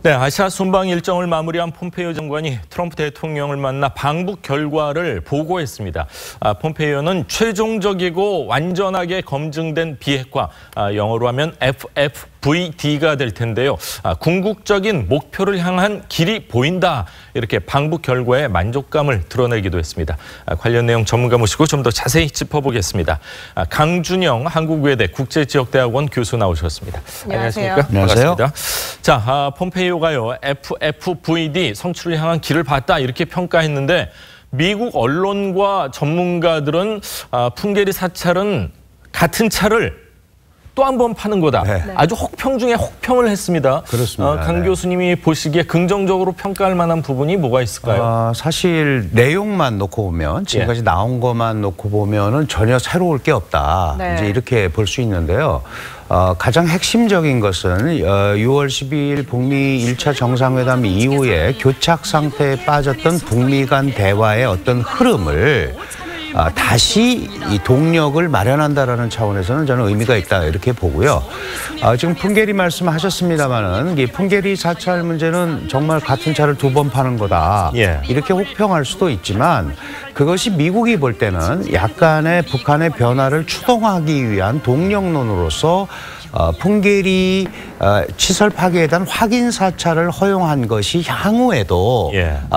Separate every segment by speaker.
Speaker 1: 네, 아시아 순방 일정을 마무리한 폼페이오 장관이 트럼프 대통령을 만나 방북 결과를 보고했습니다. 폼페이오는 최종적이고 완전하게 검증된 비핵화, 영어로 하면 FFVD가 될 텐데요. 궁극적인 목표를 향한 길이 보인다. 이렇게 방북 결과에 만족감을 드러내기도 했습니다. 관련 내용 전문가 모시고 좀 더 자세히 짚어보겠습니다. 강준영 한국외대 국제지역대학원 교수 나오셨습니다.
Speaker 2: 안녕하세요.
Speaker 1: 안녕하세요. 반갑습니다. 자, 폼페이오가요, FFVD 성취를 향한 길을 봤다 이렇게 평가했는데 미국 언론과 전문가들은 풍계리 사찰은 같은 차를 또 한 번 파는 거다. 네. 아주 혹평 중에 혹평을 했습니다.
Speaker 3: 그렇습니다.
Speaker 1: 강 교수님이 보시기에 긍정적으로 평가할 만한 부분이 뭐가 있을까요?
Speaker 3: 사실 내용만 놓고 보면 지금까지 나온 것만 놓고 보면은 전혀 새로울 게 없다.
Speaker 2: 네.
Speaker 3: 이제 이렇게 볼 수 있는데요. 가장 핵심적인 것은 6월 12일 북미 1차 정상회담 이후에 교착 상태에 빠졌던 북미 간 대화의 어떤 흐름을 다시 이 동력을 마련한다라는 차원에서는 저는 의미가 있다 이렇게 보고요. 지금 풍계리 말씀하셨습니다마는 이 풍계리 사찰 문제는 정말 같은 차를 두 번 파는 거다. 이렇게 혹평할 수도 있지만 그것이 미국이 볼 때는 약간의 북한의 변화를 추동하기 위한 동력론으로서 풍계리 시설 파괴에 대한 확인 사찰을 허용한 것이 향후에도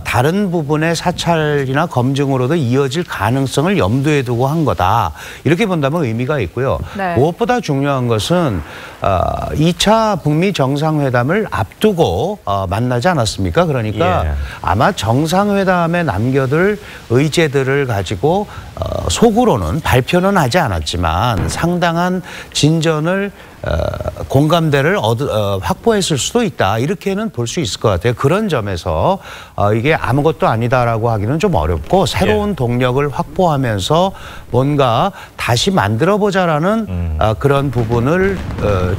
Speaker 3: 다른 부분의 사찰이나 검증으로도 이어질 가능성을 염두에 두고 한 거다. 이렇게 본다면 의미가 있고요.
Speaker 2: 네.
Speaker 3: 무엇보다 중요한 것은 2차 북미 정상회담을 앞두고 만나지 않았습니까? 그러니까 아마 정상회담에 남겨둘 의제들을 가지고 속으로는 발표는 하지 않았지만 상당한 진전을 공감대를 확보했을 수도 있다. 이렇게는 볼 수 있을 것 같아요. 그런 점에서 이게 아무것도 아니다라고 하기는 좀 어렵고 새로운 동력을 확보하면서 뭔가 다시 만들어보자라는 그런 부분을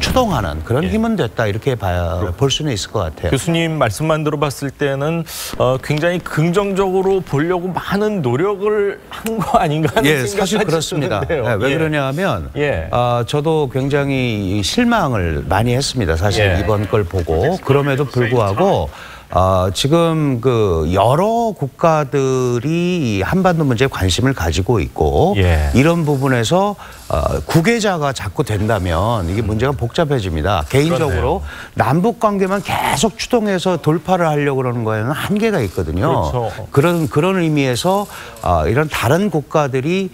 Speaker 3: 추동하는 그런 힘은 됐다. 이렇게 볼 수는 있을 것 같아요.
Speaker 1: 교수님 말씀만 들어봤을 때는 굉장히 긍정적으로 보려고 많은 노력을 한 거 아닌가 하는 생각이
Speaker 3: 사실 그렇습니다. 왜 그러냐 하면 저도 굉장히 실망을 많이 했습니다. 사실 이번 걸 보고. 그럼에도 불구하고 지금 그 여러 국가들이 한반도 문제에 관심을 가지고 있고 이런 부분에서 국외자가 자꾸 된다면 이게 문제가 복잡해집니다. 개인적으로 남북 관계만 계속 추동해서 돌파를 하려고 그러는 거에는 한계가 있거든요. 그런 의미에서 이런 다른 국가들이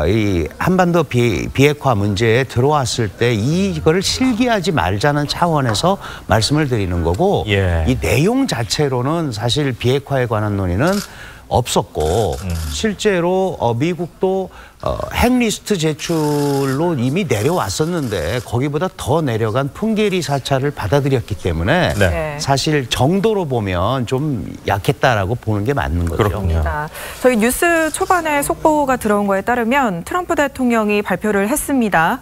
Speaker 3: 이 한반도 비핵화 문제에 들어왔을 때 이거를 실기하지 말자는 차원에서 말씀을 드리는 거고 이 내용 자체로는 사실 비핵화에 관한 논의는 없었고 실제로 미국도 핵리스트 제출로 이미 내려왔었는데 거기보다 더 내려간 풍계리 사찰을 받아들였기 때문에 사실 정도로 보면 좀 약했다라고 보는 게 맞는 거죠.
Speaker 1: 그렇군요.
Speaker 2: 저희 뉴스 초반에 속보가 들어온 거에 따르면 트럼프 대통령이 발표를 했습니다.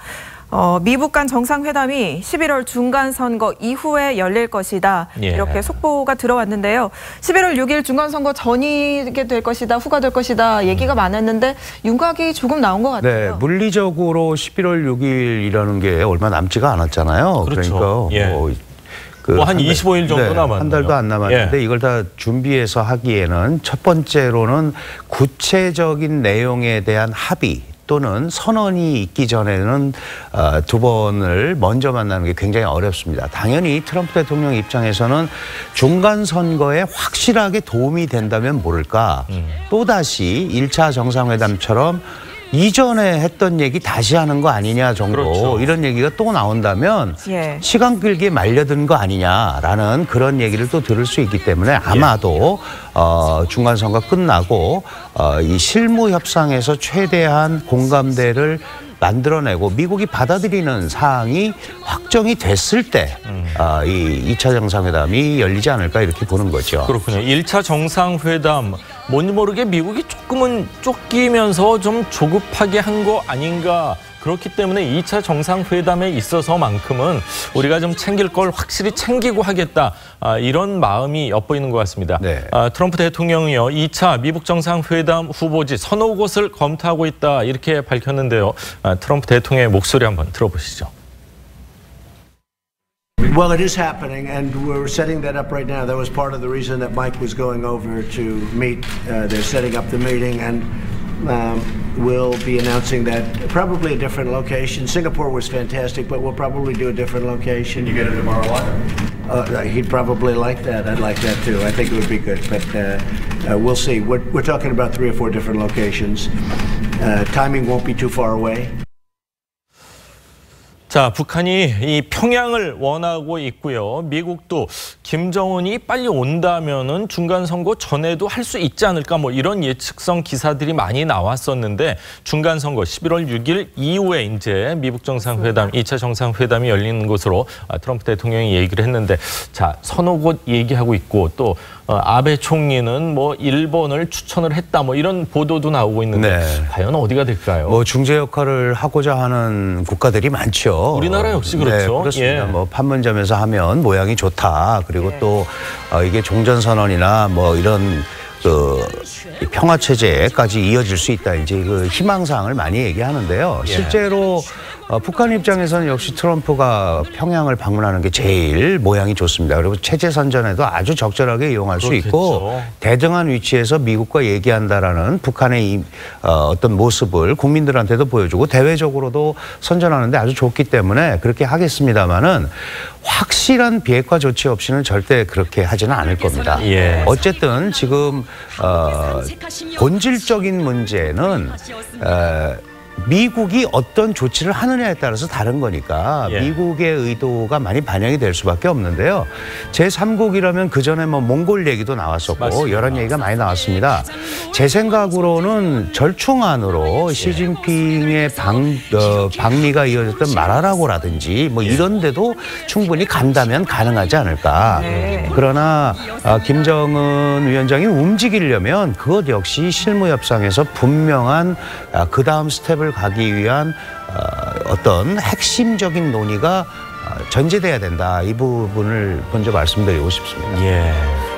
Speaker 2: 미북 간 정상회담이 11월 중간선거 이후에 열릴 것이다. 이렇게 속보가 들어왔는데요. 11월 6일 중간선거 전이게 될 것이다. 후가 될 것이다. 얘기가 많았는데 윤곽이 조금 나온 것 같아요.
Speaker 3: 네, 물리적으로 11월 6일이라는 게 얼마 남지가 않았잖아요.
Speaker 1: 그렇죠.
Speaker 3: 그러니까
Speaker 1: 한 25일 정도 남았네요.
Speaker 3: 한 달도 안 남았는데 이걸 다 준비해서 하기에는 첫 번째로는 구체적인 내용에 대한 합의 또는 선언이 있기 전에는 두 번을 먼저 만나는 게 굉장히 어렵습니다. 당연히 트럼프 대통령 입장에서는 중간 선거에 확실하게 도움이 된다면 모를까 또다시 1차 정상회담처럼 이전에 했던 얘기 다시 하는 거 아니냐 정도 이런 얘기가 또 나온다면 시간 끌기에 말려든 거 아니냐라는 그런 얘기를 또 들을 수 있기 때문에 아마도 중간선거 끝나고 이 실무 협상에서 최대한 공감대를 만들어내고 미국이 받아들이는 사항이 확정이 됐을 때 이 2차 정상회담이 열리지 않을까 이렇게 보는 거죠.
Speaker 1: 그렇군요. 1차 정상회담 뭔지 모르게 미국이 조금은 쫓기면서 좀 조급하게 한 거 아닌가. 그렇기 때문에 2차 정상회담에 있어서만큼은 우리가 좀 챙길 걸 확실히 챙기고 하겠다. 이런 마음이 엿보이는 것 같습니다. 트럼프 대통령이요. 2차 미북 정상회담 후보지 서너 곳을 검토하고 있다. 이렇게 밝혔는데요. 트럼프 대통령의 목소리 한번 들어보시죠.
Speaker 4: Well, it is happening, and we're setting that up right now. That was part of the reason that Mike was going over to meet. They're setting up the meeting, and we'll be announcing that probably a different location. Singapore was fantastic, but we'll probably do a different location.
Speaker 5: Can you get it tomorrow live?
Speaker 4: He'd probably like that. I'd like that too. I think it would be good, but we'll see. We're talking about 3 or 4 different locations. Timing won't be too far away.
Speaker 1: 자, 북한이 이 평양을 원하고 있고요. 미국도 김정은이 빨리 온다면은 중간 선거 전에도 할 수 있지 않을까 뭐 이런 예측성 기사들이 많이 나왔었는데 중간 선거 11월 6일 이후에 이제 미국 정상회담, 2차 정상회담이 열리는 것으로 트럼프 대통령이 얘기를 했는데 자, 서너 곳 얘기하고 있고 또 아베 총리는 뭐 일본을 추천을 했다 뭐 이런 보도도 나오고 있는데 네. 과연 어디가 될까요?
Speaker 3: 뭐 중재 역할을 하고자 하는 국가들이 많죠.
Speaker 1: 우리나라 역시 그렇죠.
Speaker 3: 네, 그렇습니다. 예. 뭐 판문점에서 하면 모양이 좋다. 그리고 네. 또 이게 종전선언이나 뭐 이런 그 평화 체제까지 이어질 수 있다. 이제 그 희망사항을 많이 얘기하는데요. 실제로 북한 입장에서는 역시 트럼프가 평양을 방문하는 게 제일 모양이 좋습니다. 그리고 체제 선전에도 아주 적절하게 이용할 수 있고 대등한 위치에서 미국과 얘기한다라는 북한의 어떤 모습을 국민들한테도 보여주고 대외적으로도 선전하는데 아주 좋기 때문에 그렇게 하겠습니다마는 확실한 비핵화 조치 없이는 절대 그렇게 하지는 않을 겁니다. 예. 어쨌든 지금 본질적인 문제는 미국이 어떤 조치를 하느냐에 따라서 다른 거니까 예. 미국의 의도가 많이 반영이 될 수밖에 없는데요. 제3국이라면 그전에 뭐 몽골 얘기도 나왔었고 맞습니다. 여러 얘기가 많이 나왔습니다. 제 생각으로는 절충안으로 시진핑의 방미가 이어졌던 마라라고라든지 뭐 이런 데도 충분히 간다면 가능하지 않을까. 네. 그러나 김정은 위원장이 움직이려면 그것 역시 실무협상에서 분명한 그 다음 스텝을 가기 위한 어떤 핵심적인 논의가 전제돼야 된다. 이 부분을 먼저 말씀드리고 싶습니다.
Speaker 1: 예.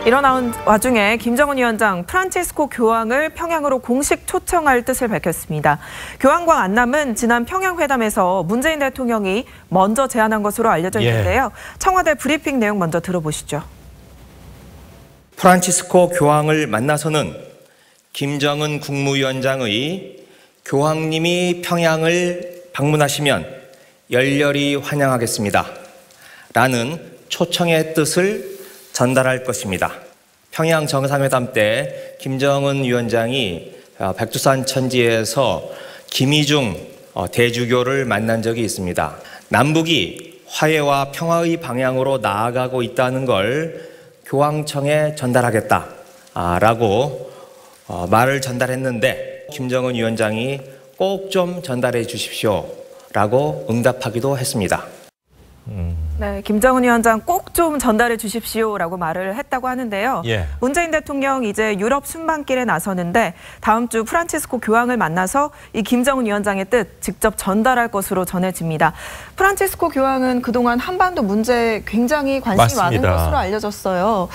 Speaker 2: 일어나온 와중에 김정은 위원장 프란치스코 교황을 평양으로 공식 초청할 뜻을 밝혔습니다. 교황과 안남은 지난 평양회담에서 문재인 대통령이 먼저 제안한 것으로 알려져 있는데요. 청와대 브리핑 내용 먼저 들어보시죠.
Speaker 6: 프란치스코 교황을 만나서는 김정은 국무위원장의 교황님이 평양을 방문하시면 열렬히 환영하겠습니다. 라는 초청의 뜻을 전달할 것입니다. 평양 정상회담 때 김정은 위원장이 백두산 천지에서 김의중 대주교를 만난 적이 있습니다. 남북이 화해와 평화의 방향으로 나아가고 있다는 걸 교황청에 전달하겠다라고 말을 전달했는데 김정은 위원장이 꼭 좀 전달해 주십시오라고 응답하기도 했습니다.
Speaker 2: 네, 김정은 위원장 꼭 좀 전달해 주십시오라고 말을 했다고 하는데요. 예. 문재인 대통령 이제 유럽 순방길에 나서는데 다음 주 프란치스코 교황을 만나서 이 김정은 위원장의 뜻 직접 전달할 것으로 전해집니다. 프란치스코 교황은 그동안 한반도 문제에 굉장히 관심이 많은 것으로 알려졌어요.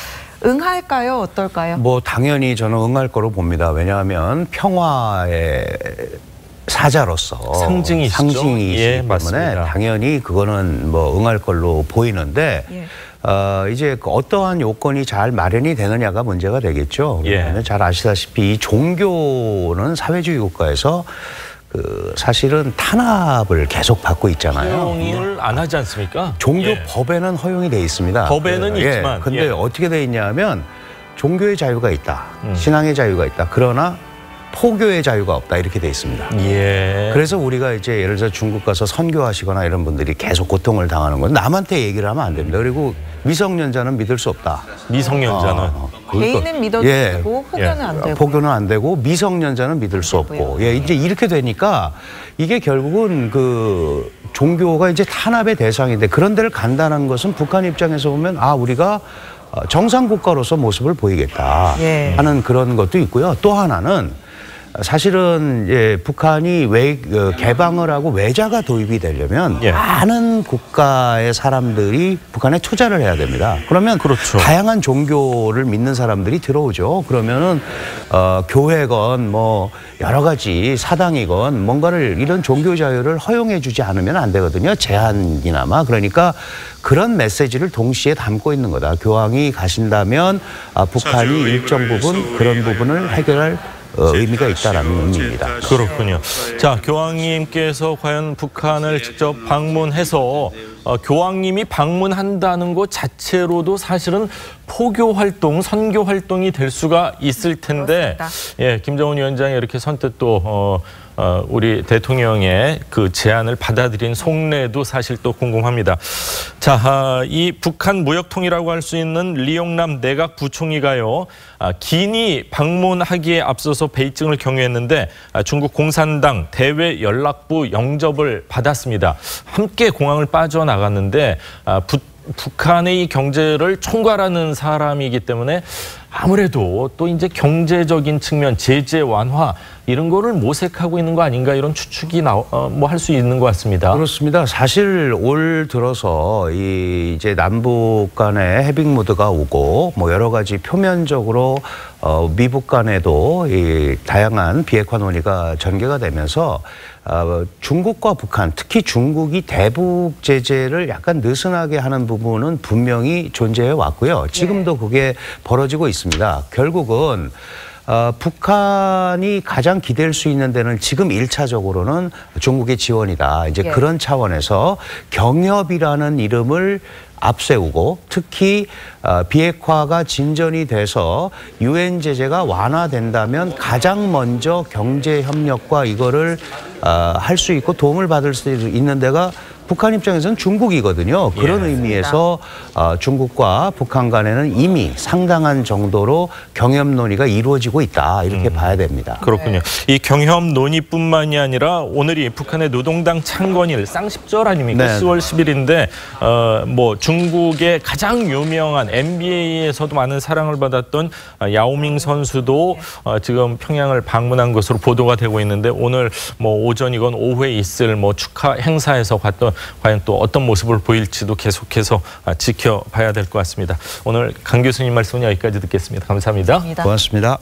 Speaker 2: 응할까요? 어떨까요?
Speaker 3: 뭐 당연히 저는 응할 거로 봅니다. 왜냐하면 평화의 사자로서 상징이시기 때문에 맞습니다. 당연히 그거는 뭐 응할 걸로 보이는데 이제 어떠한 요건이 잘 마련이 되느냐가 문제가 되겠죠. 왜냐하면 잘 아시다시피 이 종교는 사회주의 국가에서 사실은 탄압을 계속 받고 있잖아요.
Speaker 1: 허용을 안 하지 않습니까?
Speaker 3: 종교 법에는 허용이 돼 있습니다.
Speaker 1: 법에는 있지만.
Speaker 3: 근데 어떻게 돼 있냐면 종교의 자유가 있다. 신앙의 자유가 있다. 그러나 포교의 자유가 없다 이렇게 돼 있습니다. 예. 그래서 우리가 이제 예를 들어 중국 가서 선교하시거나 이런 분들이 계속 고통을 당하는 건 남한테 얘기를 하면 안 됩니다. 그리고 미성년자는 믿을 수 없다.
Speaker 1: 미성년자는
Speaker 2: 개인은 믿어도 되고 포교는 안 되고.
Speaker 3: 포교는 안 되고 미성년자는 믿을 수 없고. 이제 이렇게 되니까 이게 결국은 그 종교가 이제 탄압의 대상인데 그런 데를 간다는 것은 북한 입장에서 보면 우리가 정상 국가로서 모습을 보이겠다 하는 그런 것도 있고요. 또 하나는 사실은 북한이 개방을 하고 외자가 도입이 되려면 많은 국가의 사람들이 북한에 투자를 해야 됩니다. 그러면
Speaker 1: 그렇죠.
Speaker 3: 다양한 종교를 믿는 사람들이 들어오죠. 그러면은 교회건 뭐 여러 가지 사당이건 뭔가를 이런 종교 자유를 허용해주지 않으면 안 되거든요. 제한이나마. 그러니까 그런 메시지를 동시에 담고 있는 거다. 교황이 가신다면 북한이 일정 부분 그런 부분을 해결할 의미가 있다라는 의미입니다.
Speaker 1: 그렇군요. 자, 교황님께서 과연 북한을 직접 방문해서 교황님이 방문한다는 것 자체로도 사실은 포교 활동, 선교 활동이 될 수가 있을 텐데, 김정은 위원장이 이렇게 선뜻 또 우리 대통령의 그 제안을 받아들인 속내도 사실 또 궁금합니다. 자, 이 북한 무역통이라고 할 수 있는 리용남 내각 부총리가요, 기니 방문하기에 앞서서 베이징을 경유했는데 중국 공산당 대외 연락부 영접을 받았습니다. 함께 공항을 빠져나갔는데 북한의 이 경제를 총괄하는 사람이기 때문에 아무래도 또 이제 경제적인 측면, 제재 완화 이런 거를 모색하고 있는 거 아닌가 이런 추측이 뭐 할 수 있는 것 같습니다.
Speaker 3: 그렇습니다. 사실 올 들어서 이제 남북 간의 해빙 모드가 오고 뭐 여러 가지 표면적으로 미북 간에도 이 다양한 비핵화 논의가 전개가 되면서 중국과 북한, 특히 중국이 대북 제재를 약간 느슨하게 하는 부분은 분명히 존재해 왔고요. 지금도 그게 벌어지고 있습니다. 결국은 북한이 가장 기댈 수 있는 데는 지금 1차적으로는 중국의 지원이다. 이제 그런 차원에서 경협이라는 이름을 앞세우고 특히 비핵화가 진전이 돼서 유엔 제재가 완화된다면 가장 먼저 경제 협력과 이거를 할 수 있고 도움을 받을 수 있는 데가 북한 입장에서는 중국이거든요. 그런 의미에서 중국과 북한 간에는 이미 상당한 정도로 경협 논의가 이루어지고 있다. 이렇게 봐야 됩니다.
Speaker 1: 그렇군요. 이 경협 논의뿐만이 아니라 오늘이 북한의 노동당 창건일 쌍십절 아닙니까? 10월 10일인데 뭐 중국의 가장 유명한 NBA에서도 많은 사랑을 받았던 야오밍 선수도 지금 평양을 방문한 것으로 보도가 되고 있는데 오늘 뭐 오전이건 오후에 있을 뭐 축하 행사에서 과연 또 어떤 모습을 보일지도 계속해서 지켜봐야 될 것 같습니다. 오늘 강 교수님 말씀은 여기까지 듣겠습니다. 감사합니다.
Speaker 3: 고맙습니다.